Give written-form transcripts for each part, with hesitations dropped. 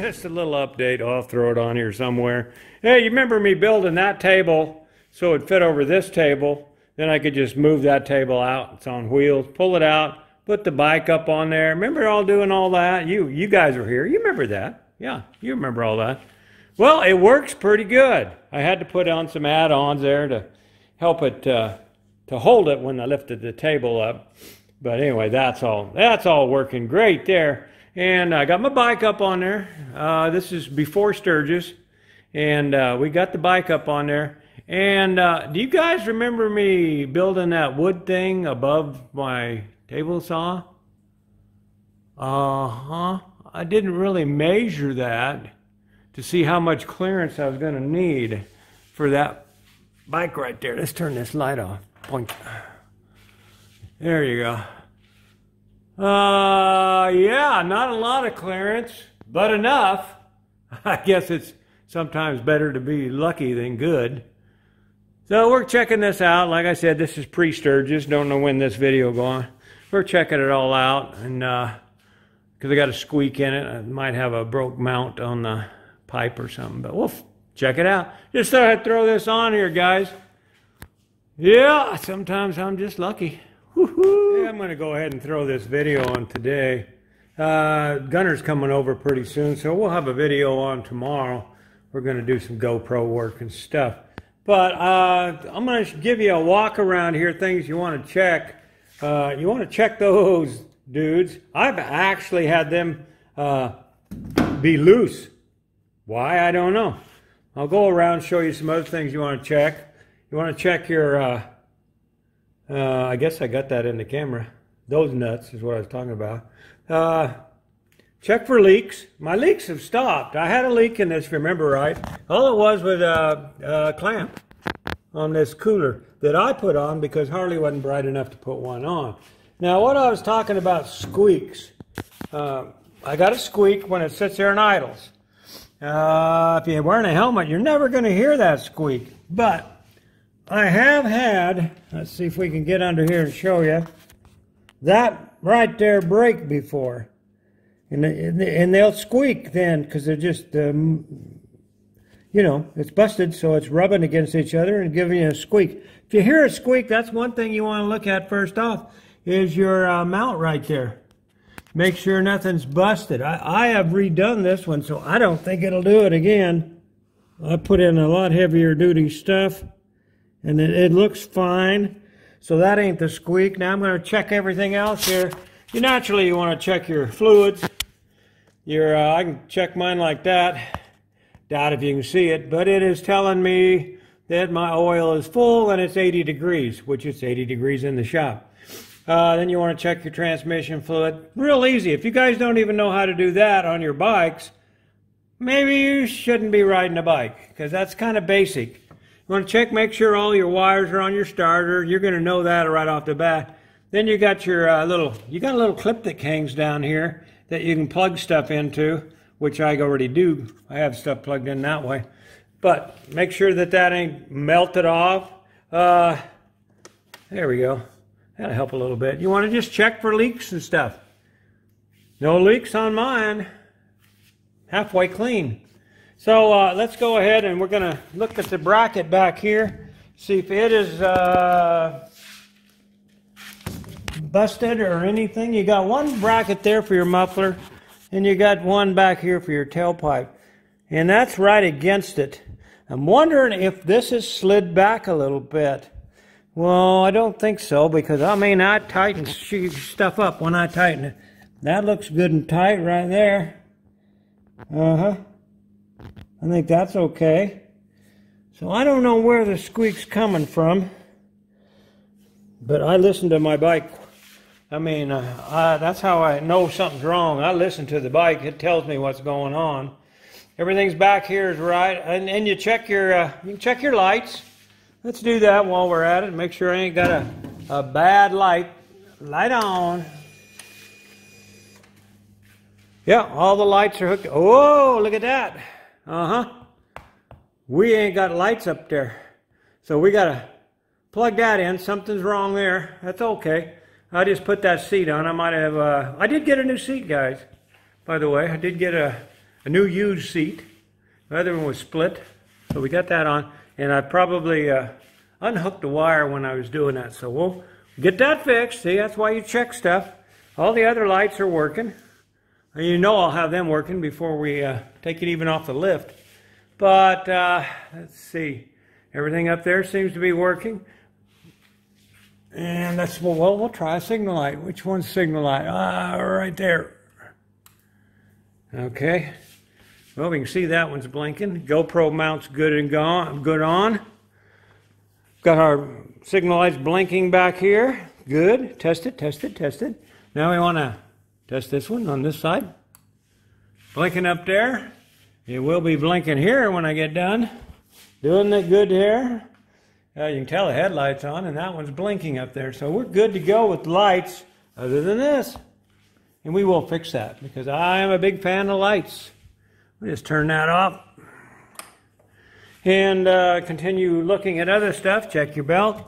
Just a little update. I'll throw it on here somewhere. Hey, you remember me building that table so it'd fit over this table? Then I could just move that table out. It's on wheels. Pull it out. Put the bike up on there. Remember all doing all that? You guys were here. You remember that. Yeah, you remember all that. Well, it works pretty good. I had to put on some add-ons there to help it to hold it when I lifted the table up. But anyway, that's all working great there. And I got my bike up on there. This is before Sturgis. And we got the bike up on there. And do you guys remember me building that wood thing above my table saw? I didn't really measure that to see how much clearance I was going to need for that bike right there. Let's turn this light off. Point. There you go. Yeah, not a lot of clearance, but enough. I guess it's sometimes better to be lucky than good. So we're checking this out. Like I said, this is pre-Sturgis. Don't know when this video will go on. We're checking it all out, and because I got a squeak in it. I might have a broke mount on the pipe or something, but we'll check it out. Just thought I'd throw this on here, guys. Yeah, sometimes I'm just lucky. Woohoo! Yeah, I'm going to go ahead and throw this video on today. Gunner's coming over pretty soon, so we'll have a video on tomorrow. We're going to do some GoPro work and stuff. But I'm going to give you a walk around here, things you want to check. You want to check those dudes. I've actually had them be loose. Why? I don't know. I'll go around and show you some other things you want to check. You want to check your, I guess I got that in the camera. Those nuts is what I was talking about. Check for leaks. My leaks have stopped. I had a leak in this, if you remember right. All it was a clamp on this cooler that I put on because Harley wasn't bright enough to put one on. Now, what I was talking about squeaks. I got a squeak when it sits there and idles. If you're wearing a helmet, you're never going to hear that squeak. But I have had, let's see if we can get under here and show you, that right there break before. And they'll squeak then because they're just, you know, it's busted, so it's rubbing against each other and giving you a squeak. If you hear a squeak, that's one thing you want to look at first off, is your mount right there. Make sure nothing's busted. I have redone this one, so I don't think it'll do it again. I put in a lot heavier duty stuff, and it looks fine. So that ain't the squeak. Now I'm going to check everything else here. Naturally, you want to check your fluids. I can check mine like that. Doubt if you can see it, but it is telling me that my oil is full and it's 80 degrees, which it's 80 degrees in the shop. Then you want to check your transmission fluid. Real easy. If you guys don't even know how to do that on your bikes, maybe you shouldn't be riding a bike, because that's kind of basic. You want to check, make sure all your wires are on your starter. You're going to know that right off the bat. Then you got your a little clip that hangs down here that you can plug stuff into, which I already do. I have stuff plugged in that way. But make sure that ain't melted off. There we go. That'll help a little bit. You want to just check for leaks and stuff. No leaks on mine. Halfway clean. So let's go ahead and we're going to look at the bracket back here. See if it is busted or anything. You got one bracket there for your muffler, and you got one back here for your tailpipe, and that's right against it. I'm wondering if this is slid back a little bit. Well, I don't think so, because I mean, I tighten stuff up when I tighten it. That looks good and tight right there. I think that's okay. So I don't know where the squeak's coming from, but I listen to my bike. I mean, that's how I know something's wrong. I listen to the bike. It tells me what's going on. Everything's back here is right. And you check your, you can check your lights. Let's do that while we're at it. Make sure I ain't got a bad light. Light on. Yeah, all the lights are hooked. Oh, look at that. We ain't got lights up there. So we got to plug that in. Something's wrong there. That's okay. I just put that seat on. I might have, I did get a new seat, guys. By the way, I did get a new used seat. The other one was split, so we got that on. And I probably unhooked the wire when I was doing that. So we'll get that fixed. See, that's why you check stuff. All the other lights are working. And you know I'll have them working before we take it even off the lift. But let's see. Everything up there seems to be working. And that's, well, we'll try a signal light. Which one's signal light? Right there. Okay. Well, we can see that one's blinking. GoPro Mount's good and gone, good on. Got our signal lights blinking back here. Good. Test it, test it, test it. Now we want to test this one on this side. Blinking up there. It will be blinking here when I get done. Doing it good here. You can tell the headlight's on, and that one's blinking up there. So we're good to go with lights, other than this. And we will fix that, because I am a big fan of lights. We'll just turn that off. And continue looking at other stuff. Check your belt.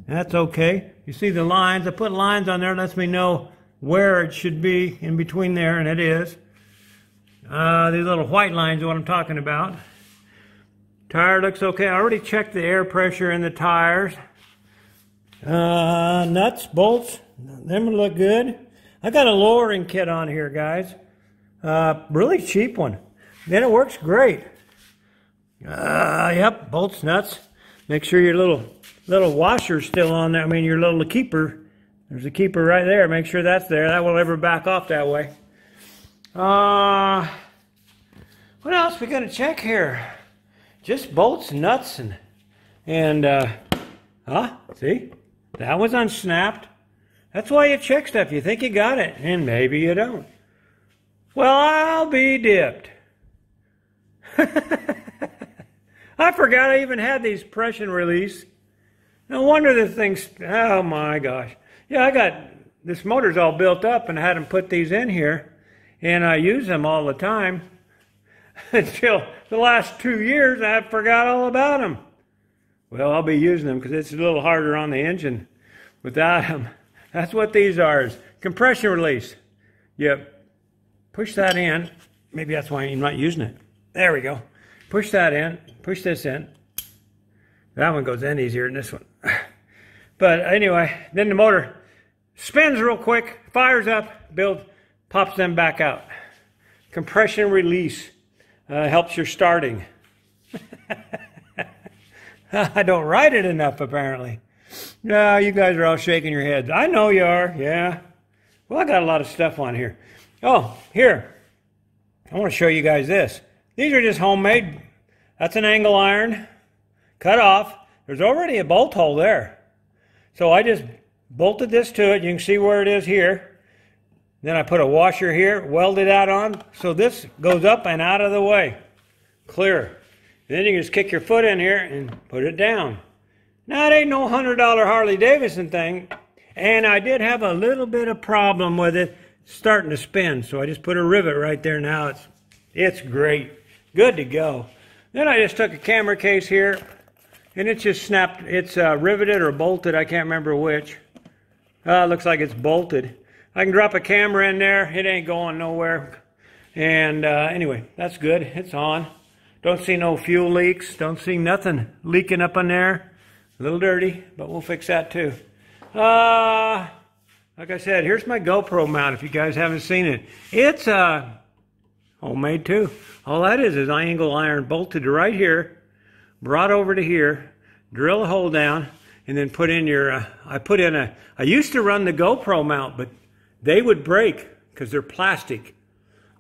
That's okay. You see the lines. I put lines on there. Lets me know where it should be in between there, and it is. These little white lines are what I'm talking about. Tire looks okay. I already checked the air pressure in the tires. Nuts, bolts, them look good. I got a lowering kit on here, guys. Really cheap one. Then it works great. Yep, bolts, nuts. Make sure your little washer's still on there. I mean, your little keeper. There's a keeper right there. Make sure that's there. That won't ever back off that way. What else we gonna check here? Just bolts, nuts, and see? That was unsnapped. That's why you check stuff. You think you got it, and maybe you don't. Well, I'll be dipped. I forgot I even had these press and release. No wonder this thing's, oh my gosh. Yeah, I got, this motor's all built up and I had them put these in here. And I use them all the time. Until the last 2 years, I forgot all about them. Well, I'll be using them because it's a little harder on the engine without them. That's what these are, is compression release. Yep. Push that in. Maybe that's why you're not using it. There we go. Push that in. Push this in. That one goes in easier than this one. But anyway, then the motor spins real quick, fires up, pops them back out. Compression release helps your starting. I don't write it enough, apparently. No, you guys are all shaking your heads. I know you are, yeah. Well, I got a lot of stuff on here. Oh, here. I want to show you guys this. These are just homemade. That's an angle iron. Cut off. There's already a bolt hole there. So I just bolted this to it. You can see where it is here. Then I put a washer here, welded that on, so this goes up and out of the way. Clear. Then you can just kick your foot in here and put it down. Now, it ain't no $100 Harley-Davidson thing, and I did have a little bit of problem with it starting to spin, so I just put a rivet right there. Now it's great. Good to go. Then I just took a camera case here, and it just snapped. It's riveted or bolted, I can't remember which. Looks like it's bolted. I can drop a camera in there. It ain't going nowhere. And anyway, that's good. It's on. Don't see no fuel leaks. Don't see nothing leaking up in there. A little dirty, but we'll fix that too. Like I said, here's my GoPro mount if you guys haven't seen it. It's homemade too. All that is angle iron bolted right here, brought over to here, drill a hole down, and then put in your, I used to run the GoPro mount, but they would break because they're plastic.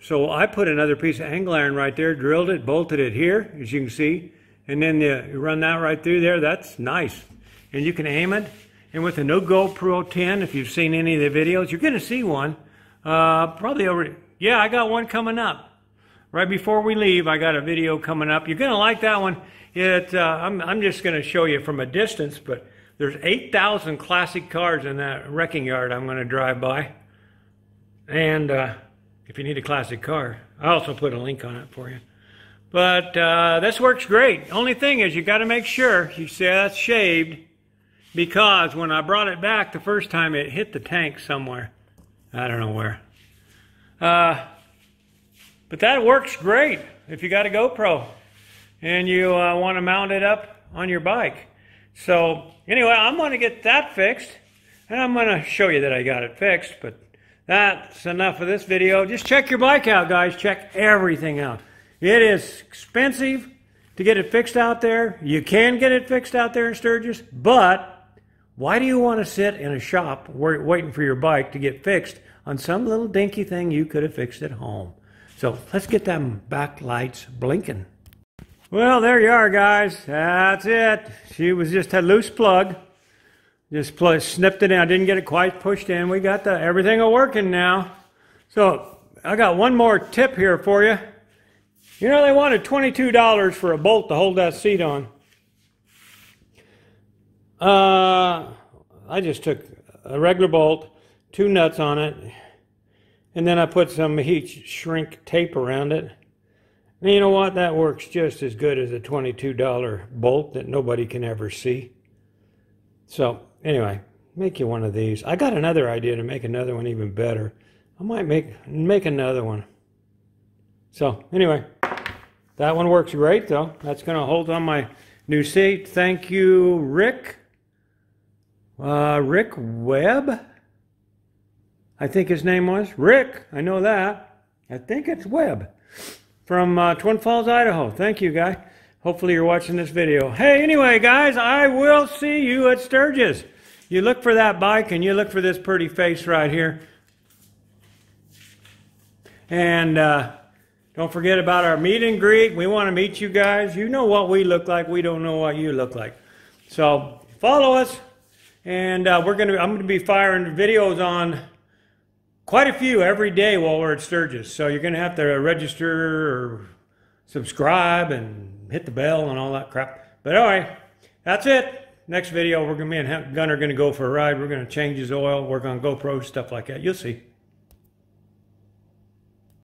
So I put another piece of angle iron right there, drilled it, bolted it here, as you can see. And then you run that right through there. That's nice. And you can aim it. And with the new GoPro 10, if you've seen any of the videos, you're going to see one. Probably over, yeah, I got one coming up. Right before we leave, I got a video coming up. You're going to like that one. I'm just going to show you from a distance, but there's 8,000 classic cars in that wrecking yard I'm going to drive by. And if you need a classic car, I also put a link on it for you. But this works great. Only thing is you got to make sure you see that's shaved, because when I brought it back the first time, it hit the tank somewhere. I don't know where. But But that works great if you got a GoPro and you want to mount it up on your bike. So anyway, I'm going to get that fixed, and I'm going to show you that I got it fixed. But that's enough of this video. Just check your bike out, guys. Check everything out. It is expensive to get it fixed out there. You can get it fixed out there in Sturgis, but why do you want to sit in a shop waiting for your bike to get fixed on some little dinky thing you could have fixed at home? So let's get them back lights blinking. Well, there you are, guys. That's it. She was just a loose plug. Just snipped it in. I didn't get it quite pushed in. We got everything working now. So I got one more tip here for you. You know, they wanted $22 for a bolt to hold that seat on. I just took a regular bolt, 2 nuts on it, and then I put some heat shrink tape around it. And you know what? That works just as good as a $22 bolt that nobody can ever see. So anyway, make you one of these. I got another idea to make another one even better. I might make another one. So anyway, that one works great though. That's going to hold on my new seat. Thank you, Rick. Rick Webb, I think his name was. Rick, I know that. I think it's Webb from Twin Falls, Idaho. Thank you, guy. Hopefully you're watching this video. Hey, anyway, guys, I will see you at Sturgis. You look for that bike and you look for this pretty face right here. And don't forget about our meet and greet. We want to meet you guys. You know what we look like. We don't know what you look like. So follow us. And I'm going to be firing videos on quite a few every day while we're at Sturgis. So you're going to have to register or subscribe and hit the bell and all that crap. But anyway, that's it. Next video, me and Gunner are going to go for a ride. We're going to change his oil, work on GoPro, stuff like that. You'll see.